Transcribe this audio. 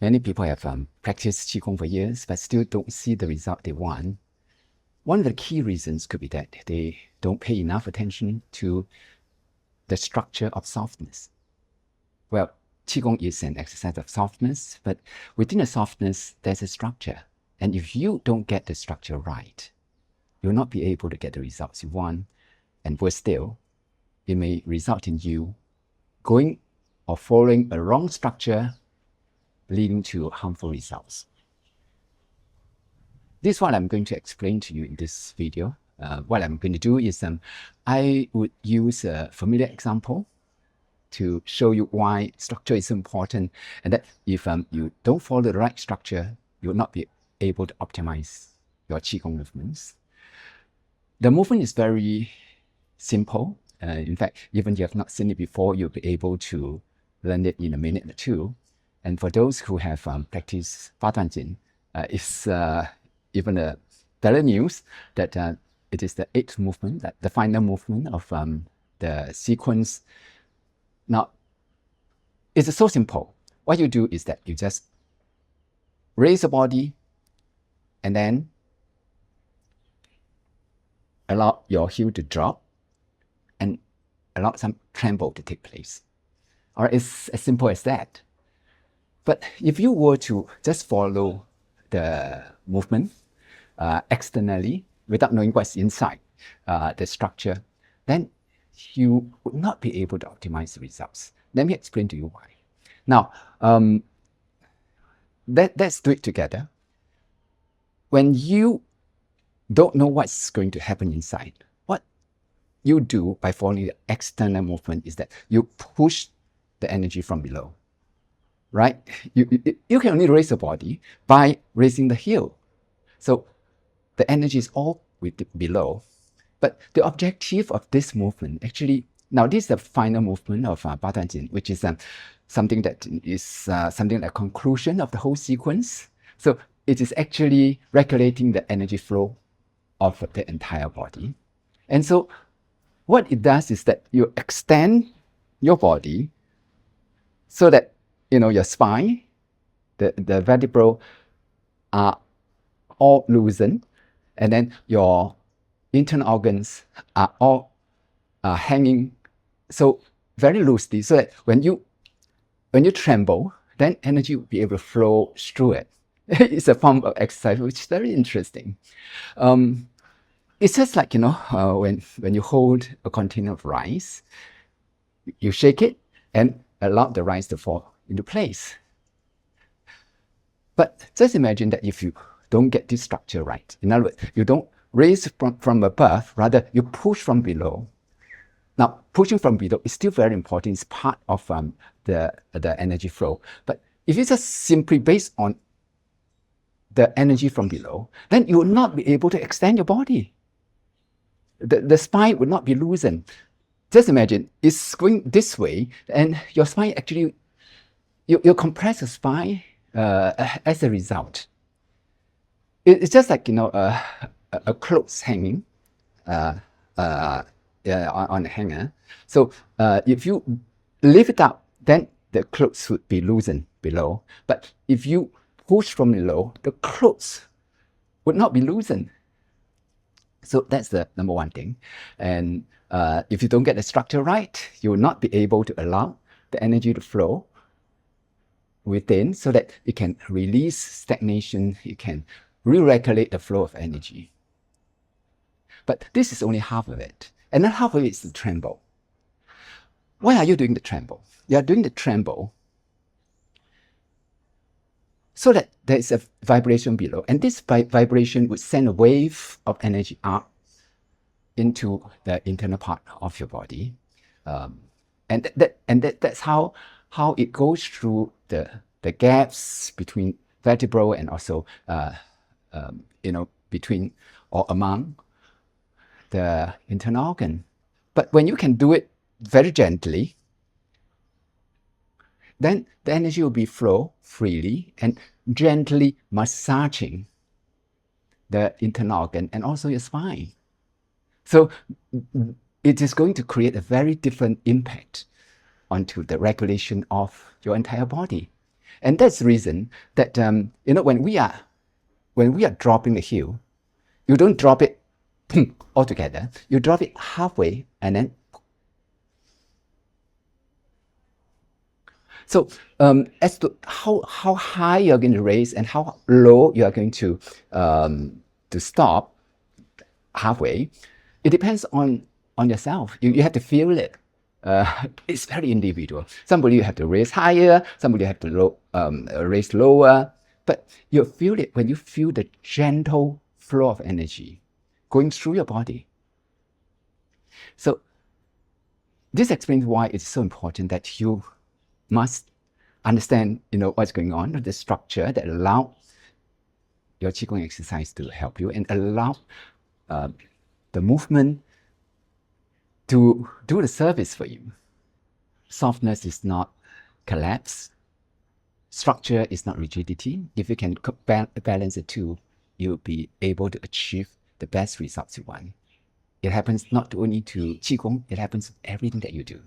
Many people have practiced Qigong for years, but still don't see the result they want. One of the key reasons could be that they don't pay enough attention to the structure of softness. Well, Qigong is an exercise of softness, but within the softness, there's a structure. And if you don't get the structure right, you'll not be able to get the results you want. And worse still, it may result in you going or following a wrong structure, leading to harmful results. This is what I'm going to explain to you in this video. What I'm going to do is I would use a familiar example to show you why structure is important, and that if you don't follow the right structure, you will not be able to optimize your Qigong movements. The movement is very simple. In fact, even if you have not seen it before, you'll be able to learn it in a minute or two. And for those who have practiced Baduanjin, it's even a better news that it is the 8th movement, the final movement of the sequence. Now, it's so simple. What you do is that you just raise the body and then allow your heel to drop and allow some tremble to take place. All right, it's as simple as that. But if you were to just follow the movement externally without knowing what's inside the structure, then you would not be able to optimize the results. Let me explain to you why. Now, let's do it together. When you don't know what's going to happen inside, what you do by following the external movement is that you push the energy from below. Right? You can only raise the body by raising the heel. So the energy is all below. But the objective of this movement, actually, now this is the final movement of Baduanjin, which is something that is something like a conclusion of the whole sequence. So it is actually regulating the energy flow of the entire body. And so what it does is that you extend your body so that your spine, the vertebrae are all loosened, and then your internal organs are all hanging so very loosely, so that when you tremble, then energy will be able to flow through it. It's a form of exercise which is very interesting. It's just like when you hold a container of rice, you shake it and allow the rice to fall into place. But just imagine that if you don't get this structure right, in other words, you don't raise from above, rather you push from below. Now, pushing from below is still very important. It's part of the energy flow. But if it's just simply based on the energy from below, then you will not be able to extend your body. The spine would not be loosened. Just imagine, it's going this way, and your spine actually, you compress the spine as a result. It's just like, a clothes hanging on a hanger. So if you lift it up, then the clothes would be loosened below. But if you push from below, the clothes would not be loosened. So that's the number one thing. And if you don't get the structure right, you will not be able to allow the energy to flow within, so that it can release stagnation, it can re-regulate the flow of energy. But this is only half of it. And then half of it is the tremble. Why are you doing the tremble? You are doing the tremble so that there is a vibration below. And this vibration would send a wave of energy up into the internal part of your body. And that's how it goes through the gaps between vertebrae and also between or among the internal organ. But when you can do it very gently, then the energy will be flow freely and gently massaging the internal organ and also your spine. So it is going to create a very different impact onto the regulation of your entire body. And that's the reason that when we are dropping the heel, you don't drop it altogether. You drop it halfway and then. So as to how high you're going to raise and how low you are going to stop halfway, it depends on yourself. You have to feel it. It's very individual. Somebody you have to raise higher, somebody you have to raise lower. But you feel it when you feel the gentle flow of energy going through your body. So this explains why it's so important that you must understand, what's going on, the structure that allow your Qigong exercise to help you and allow the movement to do the service for you. Softness is not collapse. Structure is not rigidity. If you can balance the two, you'll be able to achieve the best results you want. It happens not only to Qigong, it happens to everything that you do.